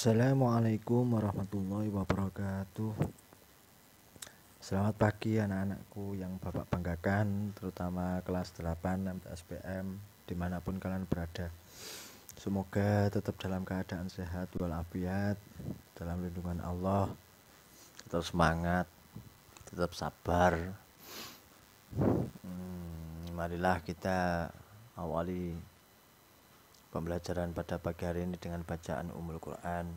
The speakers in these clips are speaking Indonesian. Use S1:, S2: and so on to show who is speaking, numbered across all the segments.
S1: Assalamualaikum warahmatullahi wabarakatuh. Selamat pagi anak-anakku yang Bapak banggakan, terutama kelas 8 MTSPM dimanapun kalian berada. Semoga tetap dalam keadaan sehat walafiat, dalam lindungan Allah, tetap semangat, tetap sabar. Marilah kita awali pembelajaran pada pagi hari ini dengan bacaan Ummul Quran.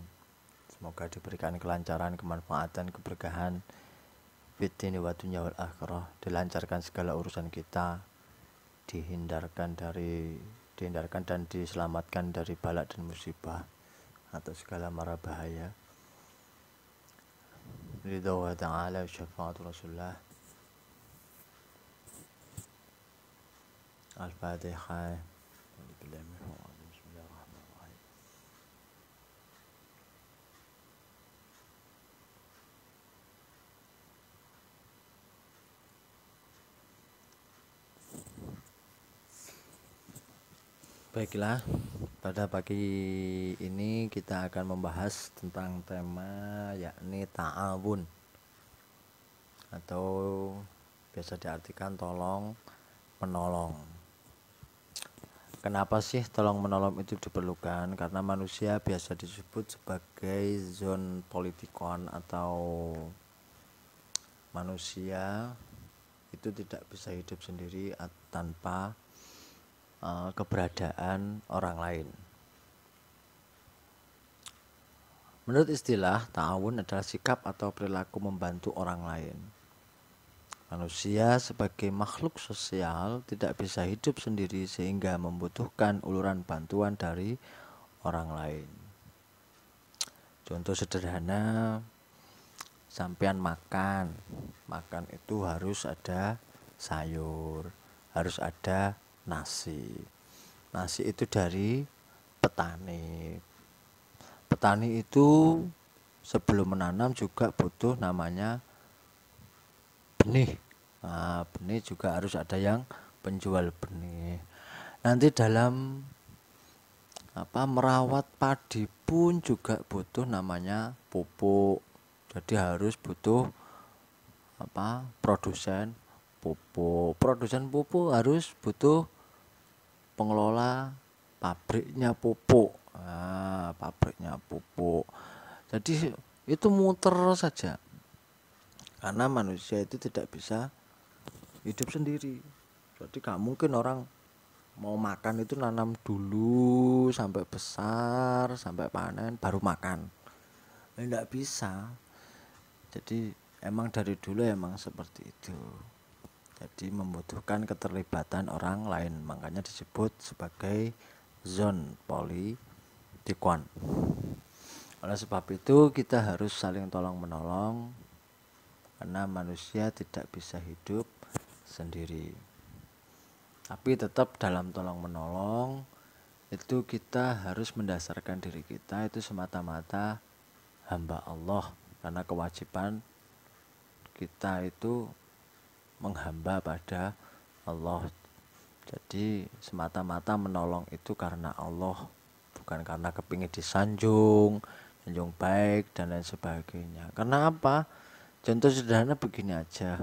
S1: Semoga diberikan kelancaran, kemanfaatan, keberkahan fiddini wa dunya wal akhirah, dilancarkan segala urusan kita, dihindarkan dan diselamatkan dari bala dan musibah atau segala mara bahaya. Ridha wa ta'ala syafaat Rasulullah. Al-Fatihah. Bismillahirrahmanirrahim. Baiklah, pada pagi ini kita akan membahas tentang tema yakni ta'awun, atau biasa diartikan tolong menolong. Kenapa sih tolong menolong itu diperlukan? Karena manusia biasa disebut sebagai zon politikon, atau manusia itu tidak bisa hidup sendiri tanpa keberadaan orang lain. Menurut istilah, ta'awun adalah sikap atau perilaku membantu orang lain. Manusia sebagai makhluk sosial tidak bisa hidup sendiri sehingga membutuhkan uluran bantuan dari orang lain. Contoh sederhana, sampean makan itu harus ada sayur, harus ada nasi itu dari petani. Petani itu sebelum menanam juga butuh namanya benih. Benih juga harus ada yang penjual benih. Nanti dalam merawat padi pun juga butuh namanya pupuk. Jadi harus butuh produsen pupuk. Produsen pupuk harus butuh pengelola pabriknya pupuk. Pabriknya pupuk. Jadi itu muter saja. Karena manusia itu tidak bisa hidup sendiri. Jadi gak mungkin orang mau makan itu nanam dulu sampai besar, sampai panen baru makan. Tidak bisa. Jadi emang dari dulu emang seperti itu. Jadi membutuhkan keterlibatan orang lain, makanya disebut sebagai zon politikon. Oleh sebab itu kita harus saling tolong menolong, karena manusia tidak bisa hidup sendiri. Tapi tetap dalam tolong menolong itu kita harus mendasarkan diri kita itu semata-mata hamba Allah, karena kewajiban kita itu menghamba pada Allah. Jadi semata-mata menolong itu karena Allah, bukan karena kepingin disanjung baik dan lain sebagainya. Karena apa? Contoh sederhana begini aja,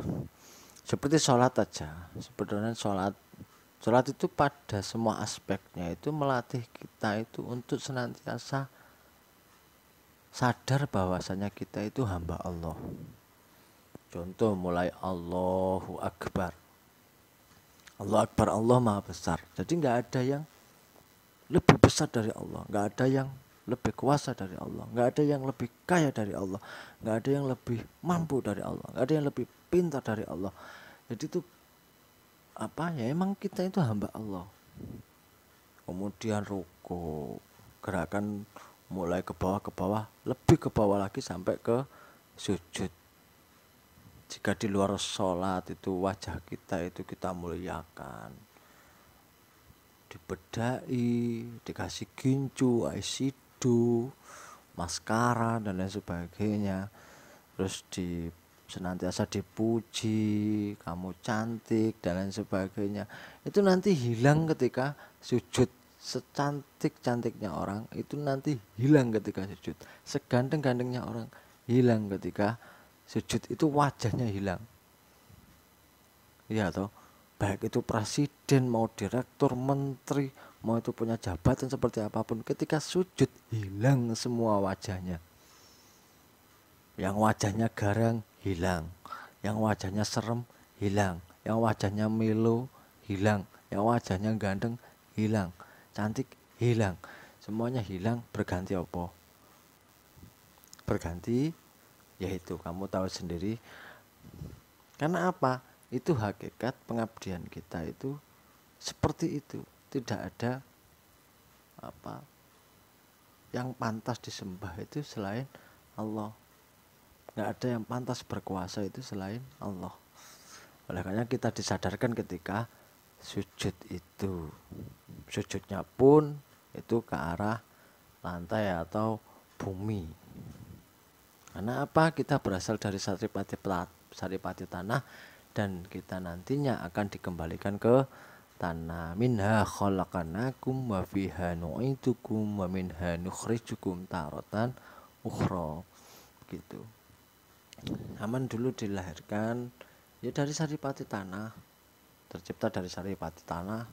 S1: seperti sholat aja. Sebenarnya sholat itu pada semua aspeknya itu melatih kita itu untuk senantiasa sadar bahwasanya kita itu hamba Allah. Contoh mulai Allahu Akbar, Allah maha besar. Jadi nggak ada yang lebih besar dari Allah, nggak ada yang lebih kuasa dari Allah, nggak ada yang lebih kaya dari Allah, nggak ada yang lebih mampu dari Allah, nggak ada yang lebih pintar dari Allah. Jadi itu emang kita itu hamba Allah. Kemudian ruku, gerakan mulai ke bawah, lebih ke bawah lagi sampai ke sujud. Jika di luar sholat itu wajah kita itu kita muliakan, dibedai, dikasih gincu, eyeshadow, maskara dan lain sebagainya. Terus senantiasa dipuji, kamu cantik dan lain sebagainya. Itu nanti hilang ketika sujud secantik-cantiknya orang itu nanti hilang ketika sujud. Seganteng-gantengnya orang hilang ketika sujud, itu wajahnya hilang. Iya toh? Baik itu presiden, mau direktur, menteri, mau itu punya jabatan seperti apapun, ketika sujud hilang semua wajahnya. Yang wajahnya garang hilang, yang wajahnya serem hilang, yang wajahnya melo hilang, yang wajahnya ganteng hilang, cantik hilang, semuanya hilang. Berganti apa? Berganti yaitu kamu tahu sendiri. Karena apa? Itu hakikat pengabdian kita itu seperti itu. Tidak ada apa yang pantas disembah itu selain Allah. Nggak ada yang pantas berkuasa itu selain Allah. Oleh karena kita disadarkan ketika sujud itu, sujudnya pun itu ke arah lantai atau bumi. Karena apa? Kita berasal dari saripati tanah, dan kita nantinya akan dikembalikan ke tanah. Minha khalaqnakum wa fiha nu'idukum wa minha nukhrijukum taratan ukhra. Gitu. Aman dulu dilahirkan ya dari saripati tanah, tercipta dari saripati tanah,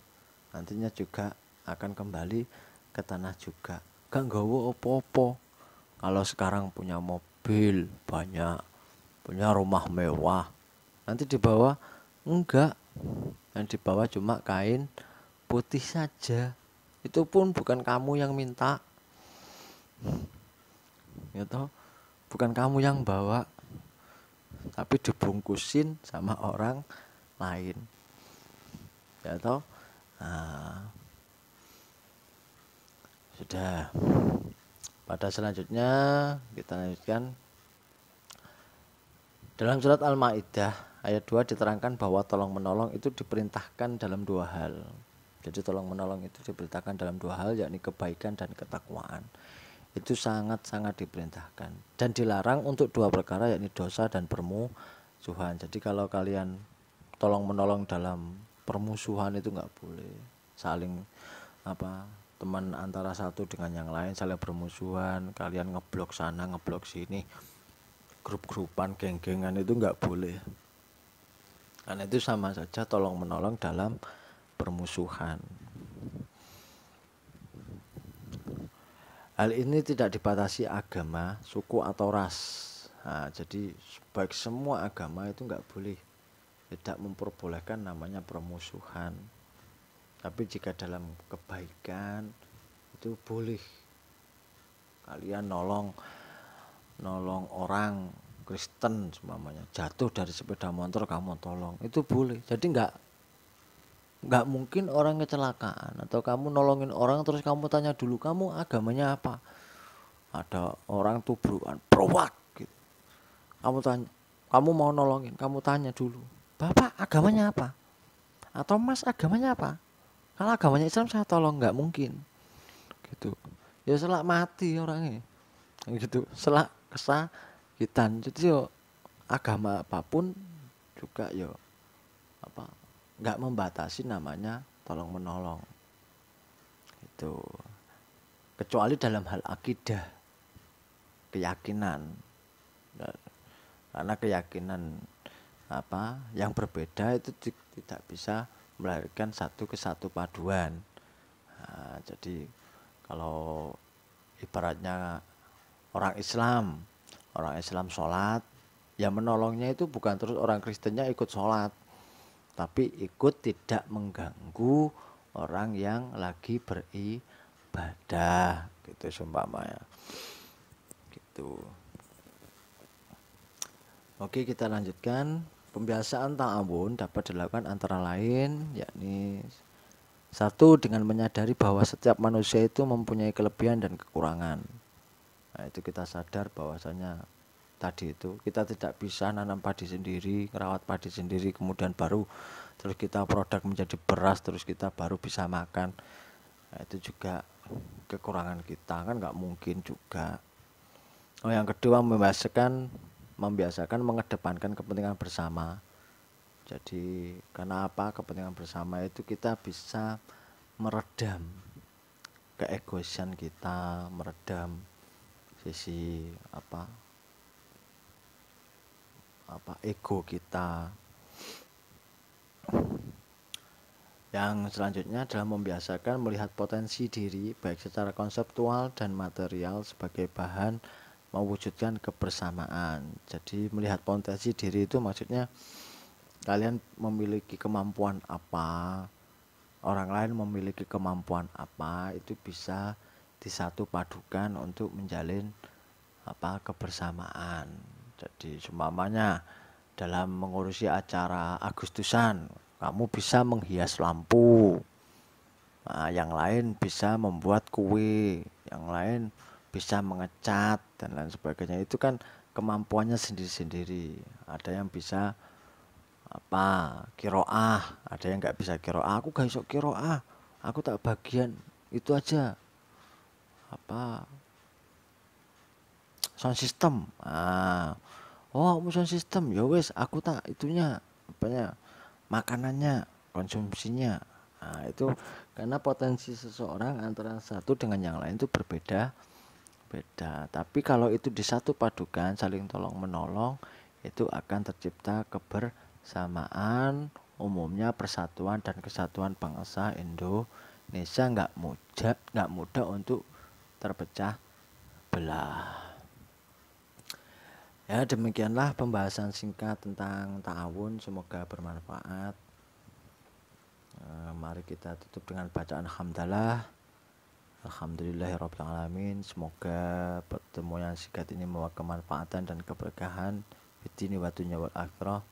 S1: nantinya juga akan kembali ke tanah juga. Gak nggawa opo-opo. Kalau sekarang punya mobil banyak, punya rumah mewah, nanti dibawa enggak, yang dibawa cuma kain putih saja. Itu pun bukan kamu yang minta, ya toh, bukan kamu yang bawa, tapi dibungkusin sama orang lain, ya toh. Nah, sudah. Pada selanjutnya kita lanjutkan. Dalam surat Al-Maidah ayat 2 diterangkan bahwa tolong menolong itu diperintahkan dalam dua hal. Jadi tolong menolong itu diperintahkan dalam dua hal, yakni kebaikan dan ketakwaan. Itu sangat-sangat diperintahkan, dan dilarang untuk dua perkara, yakni dosa dan permusuhan. Jadi kalau kalian tolong menolong dalam permusuhan itu nggak boleh. Saling teman antara satu dengan yang lain saling bermusuhan, kalian ngeblok sana ngeblok sini, grup-grupan, geng-gengan, itu nggak boleh. Karena itu sama saja tolong menolong dalam permusuhan. Hal ini tidak dibatasi agama, suku atau ras. Nah, jadi baik semua agama itu nggak boleh, tidak memperbolehkan namanya permusuhan. Tapi jika dalam kebaikan itu boleh. Kalian nolong orang Kristen semuanya, jatuh dari sepeda motor kamu tolong, itu boleh. Jadi nggak mungkin orang kecelakaan atau kamu nolongin orang terus kamu tanya dulu kamu agamanya apa. Ada orang tubrukan prowak gitu. Kamu tanya, kamu mau nolongin, kamu tanya dulu, Bapak agamanya apa? Atau Mas agamanya apa? Kalau agamanya Islam saya tolong, nggak mungkin. Gitu. Ya selak mati orangnya. Gitu. Selak kesakitan. Jadi yo agama apapun juga yo nggak membatasi namanya tolong menolong. Itu. Kecuali dalam hal akidah, keyakinan. Karena keyakinan yang berbeda itu tidak bisa melahirkan satu paduan. Nah, jadi kalau ibaratnya orang Islam sholat, ya menolongnya itu bukan terus orang Kristennya ikut sholat, tapi ikut tidak mengganggu orang yang lagi beribadah, gitu seumpamanya. Gitu. Oke, kita lanjutkan. Pembiasaan ta'awun dapat dilakukan antara lain, yakni satu, dengan menyadari bahwa setiap manusia itu mempunyai kelebihan dan kekurangan. Nah, itu kita sadar bahwasanya tadi itu kita tidak bisa nanam padi sendiri, merawat padi sendiri, kemudian baru terus kita produk menjadi beras, terus kita baru bisa makan. Nah, itu juga kekurangan kita, kan nggak mungkin juga. Yang kedua, membiasakan mengedepankan kepentingan bersama. Jadi karena apa? Kepentingan bersama itu kita bisa meredam keegoisan kita, meredam sisi ego kita. Yang selanjutnya adalah membiasakan melihat potensi diri baik secara konseptual dan material sebagai bahan mewujudkan kebersamaan. Jadi melihat potensi diri itu maksudnya kalian memiliki kemampuan apa, orang lain memiliki kemampuan apa, itu bisa disatu padukan untuk menjalin kebersamaan. Jadi seumpamanya dalam mengurusi acara Agustusan, kamu bisa menghias lampu, nah, yang lain bisa membuat kue, yang lain bisa mengecat dan lain sebagainya. Itu kan kemampuannya sendiri-sendiri. Ada yang bisa kiroah, ada yang nggak bisa kiroah. Aku gak iso kiroah, aku tak bagian itu aja sound system. Sound system ya wes, aku tak itunya makanannya, konsumsinya. Nah, itu karena potensi seseorang antara satu dengan yang lain itu berbeda. Tapi kalau itu disatu padukan, saling tolong menolong, itu akan tercipta kebersamaan. Umumnya persatuan dan kesatuan bangsa Indonesia nggak mudah untuk terpecah belah. Ya, demikianlah pembahasan singkat tentang ta'awun, semoga bermanfaat. Mari kita tutup dengan bacaan hamdalah. Alhamdulillahirabbil alamin. Semoga pertemuan singkat ini membawa kemanfaatan dan keberkahan fid wa dunya wal akhirah.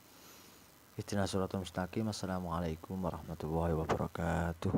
S1: Ihdinas shiratal mustaqim. Assalamualaikum warahmatullahi wabarakatuh.